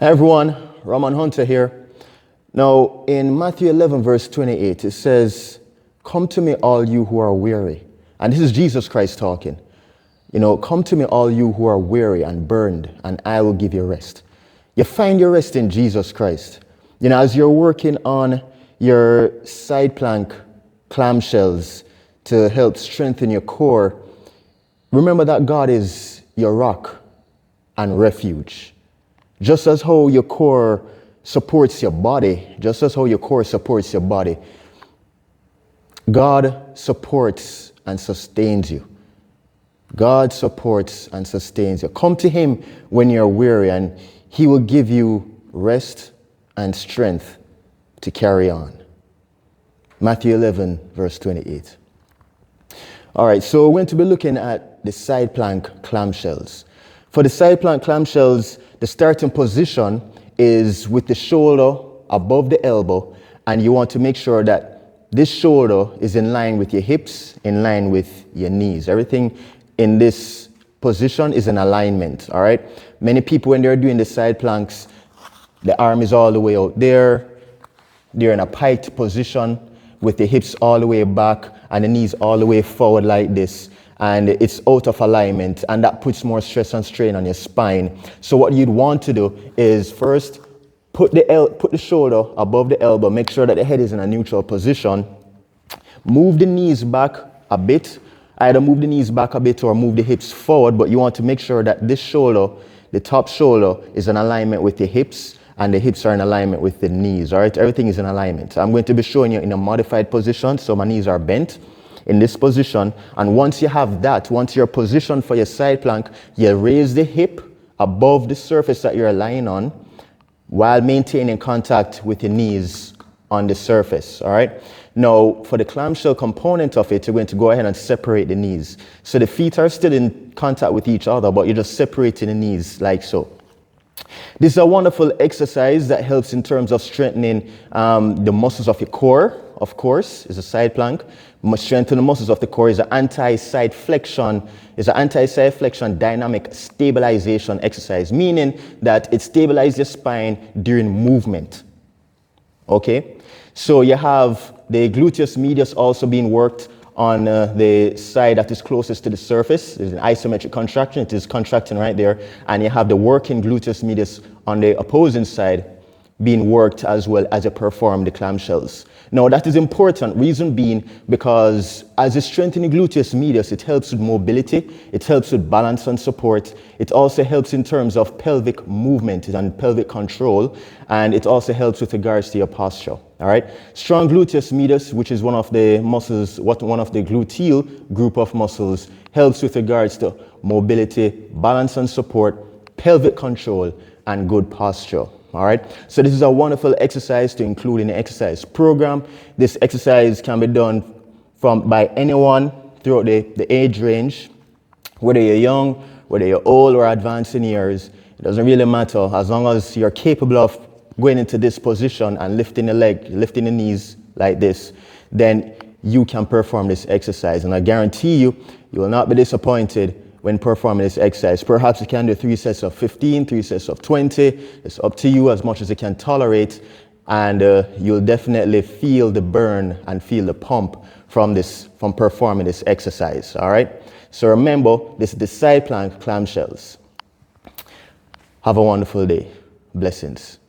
Everyone, Roman Hunter here. Now, in Matthew 11, verse 28, it says, "Come to me, all you who are weary." And this is Jesus Christ talking. Come to me, all you who are weary and burdened, and I will give you rest. You find your rest in Jesus Christ. As you're working on your side plank clamshells to help strengthen your core, remember that God is your rock and refuge. Just as how your core supports your body, God supports and sustains you. God supports and sustains you. Come to him when you're weary, and he will give you rest and strength to carry on. Matthew 11, verse 28. All right, so we're going to be looking at the side plank clamshells. For the side plank clamshells, the starting position is with the shoulder above the elbow, and you want to make sure that this shoulder is in line with your hips, in line with your knees. Everything in this position is in alignment, all right? Many people, when they're doing the side planks, the arm is all the way out there. They're in a piked position with the hips all the way back and the knees all the way forward like this. And it's out of alignment, and that puts more stress and strain on your spine. So what you'd want to do is first put the shoulder above the elbow, make sure that the head is in a neutral position. Move the knees back a bit, either move the knees back a bit or move the hips forward, but you want to make sure that this shoulder, the top shoulder, is in alignment with the hips, and the hips are in alignment with the knees, all right? Everything is in alignment. I'm going to be showing you in a modified position, so my knees are bent in this position, and once you have that, once you're positioned for your side plank, you raise the hip above the surface that you're lying on while maintaining contact with your knees on the surface, all right? Now, for the clamshell component of it, you're going to go ahead and separate the knees. So the feet are still in contact with each other, but you're just separating the knees like so. This is a wonderful exercise that helps in terms of strengthening the muscles of your core, of course, is a side plank. Strengthen the muscles of the core is an anti-side flexion dynamic stabilization exercise, meaning that it stabilizes your spine during movement. Okay? So you have the gluteus medius also being worked on the side that is closest to the surface. There's an isometric contraction. It is contracting right there. And you have the working gluteus medius on the opposing side being worked as well as you perform the clamshells. Now that is important, reason being because as you strengthen the gluteus medius, it helps with mobility, it helps with balance and support, it also helps in terms of pelvic movement and pelvic control, and it also helps with regards to your posture, all right? Strong gluteus medius, which is one of the muscles, one of the gluteal group of muscles, helps with regards to mobility, balance and support, pelvic control, and good posture. All right, so this is a wonderful exercise to include in the exercise program. This exercise can be done by anyone throughout the age range, whether you're young, whether you're old or advanced in years. It doesn't really matter as long as you're capable of going into this position and lifting the leg, lifting the knees like this, then you can perform this exercise. And I guarantee you, you will not be disappointed when performing this exercise. Perhaps you can do 3 sets of 15, 3 sets of 20. It's up to you as much as you can tolerate, and you'll definitely feel the burn and feel the pump from performing this exercise, all right? So remember, this is the side plank clamshells. Have a wonderful day. Blessings.